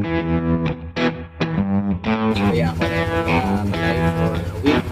Kaya ako na mag-malay for a week.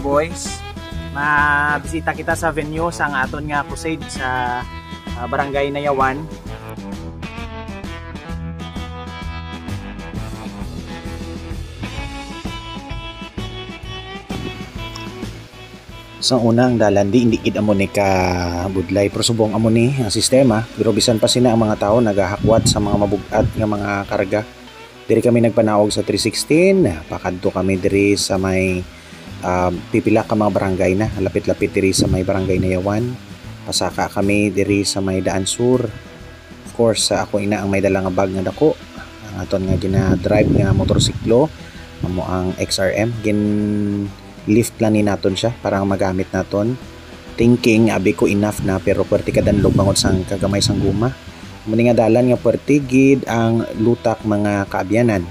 Boys, mabisita kita sa venue sa aton nga crusade sa barangay Nayawan. Sa unang dalan hindi gid amo ni ka budlay pero subong amo ni ang sistema, pero bisan pa sina ang mga tao nagahakwat sa mga mabugat nga mga karga. Diri kami nagpanaog sa 316, pakadto kami diri sa may pipila ka mga barangay na lapit-lapit diri sa may barangay Nayawan. Pasaka kami diri sa may Daan Sur. Of course ako ina ang may dala nga bag nga dako, ang aton nga gina-drive nga motorsiklo amo ang XRM. Gin lift lang ni naton siya para magamit naton, thinking abi ko enough na pero pwerte ka danlog bangod sang kagamay sang guma. Muni nga dalan nga pwerte gid ang lutak mga kaabyanan,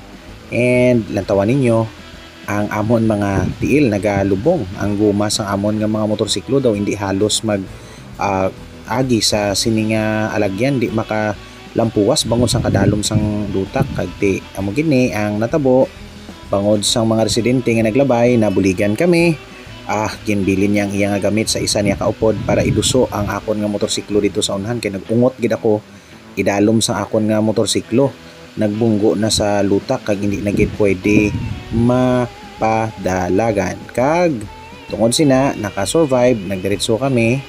and lantawan ninyo ang amon mga tiil nagalubong. Ang guma sang amon nga mga motorsiklo daw hindi halos mag agi sa sininga alagyan, di makalampuwas bangod sang kadalom sang lutak. Kagti amo gini ang natabo bangod sang mga residente nga naglabay, nabuligan kami. Ginbilin niyang iya nga gamit sa isa niya kaupod para iduso ang akon nga motorsiklo dito sa unahan, kay nagungot gid ako idalom sang akon nga motorsiklo. Nagbunggo na sa lutak kag hindi na gid pwede mapadalagan, kag tungod sina nakasurvive, nagdiretso kami.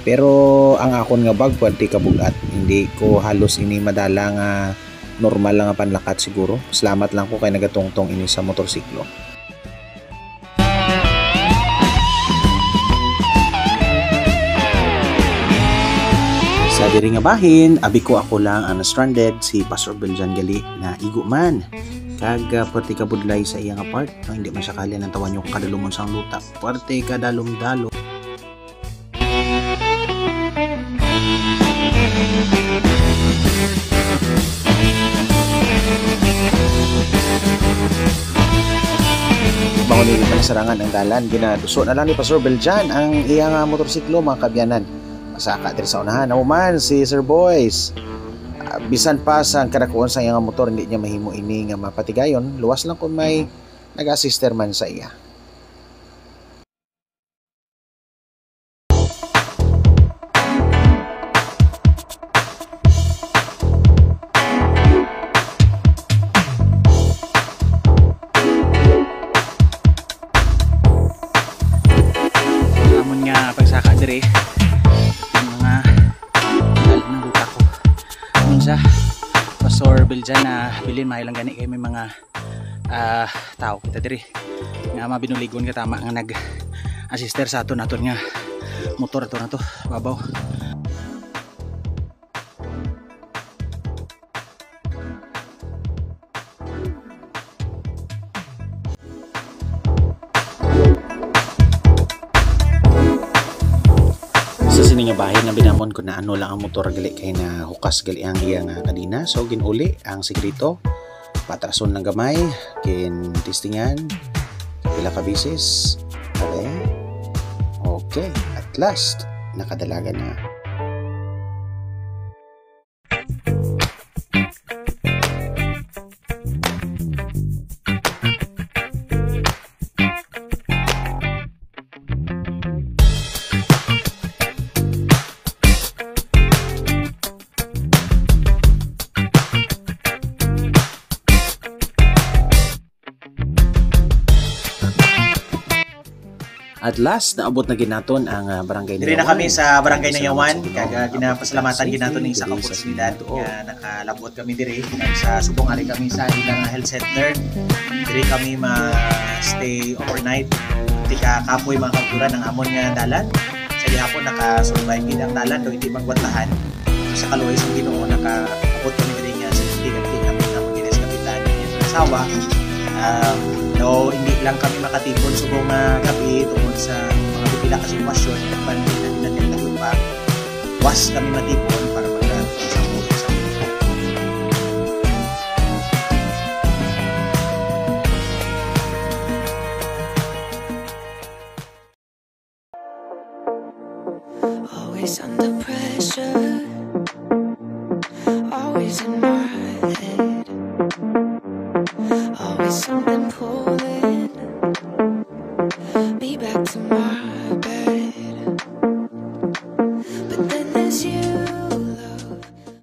Pero ang akon nga bag pwede kabugat, hindi ko halos ini madala nga normal lang nga panlakat siguro. Salamat lang ko kay nagatungtong ini sa motorsiklo. Sa diri nga bahin, abi ko ako lang ang stranded, si Pastor Beljan gali na igo man. Kag pwerte ka budlay sa iya nga part, no, hindi man siya kali ng tawan yung kadalumon sang lutak. Pwerte ka dalom-dalo. Bangon nila panasarangan ang dalan, ginaduso na lang ni Pastor Beljan ang iya nga motorsiklo mga kabyanan. Masaka diri sa unahan man si Sir Boys. Bisan pa sa karakuon sa iyang motor, hindi niya mahimo ini nga mapatigayon. Luwas lang kung may nag-assister man sa iya. Amon nga pagsaka diri sa Pastor Beljan na bilin mahilang gani kay may mga tao kita diri nga mabinuligon ka tama nga nag-assister sa aton nga motor ato na to babaw. Nga bahin na binamon ko na ano lang ang motor gali kay na hukas gali ang iyang kadina, so ginuli ang sikrito, patrason ng gamay, kin testingan pila ka bisis. Okay, at last nakadalaga na. At last, naabot na ginaton ang barangay Nayawan. Diri na kami sa barangay Nayawan. Kaya ginapasalamatan ginaton ng sa kaposilidad. Kaya nakalabot kami diri. Sa subong ari kami sa ilang health center. Diri kami ma-stay overnight. Tika kapoy mga kapturan ng amon nga dalan. Sa gihapon naka-survive gid ang dalan do hindi magwantahan. Sa kaluoy sa Ginoo nakaabot kami diri nga sa tigang kami nga maginis kapitan. Sawa No, hindi lang kami makatipon subong gabi tungkol sa mga pipila ka sitwasyon. Nagpansin natin pa was kami matipon para sa buhay sa always under pressure, always in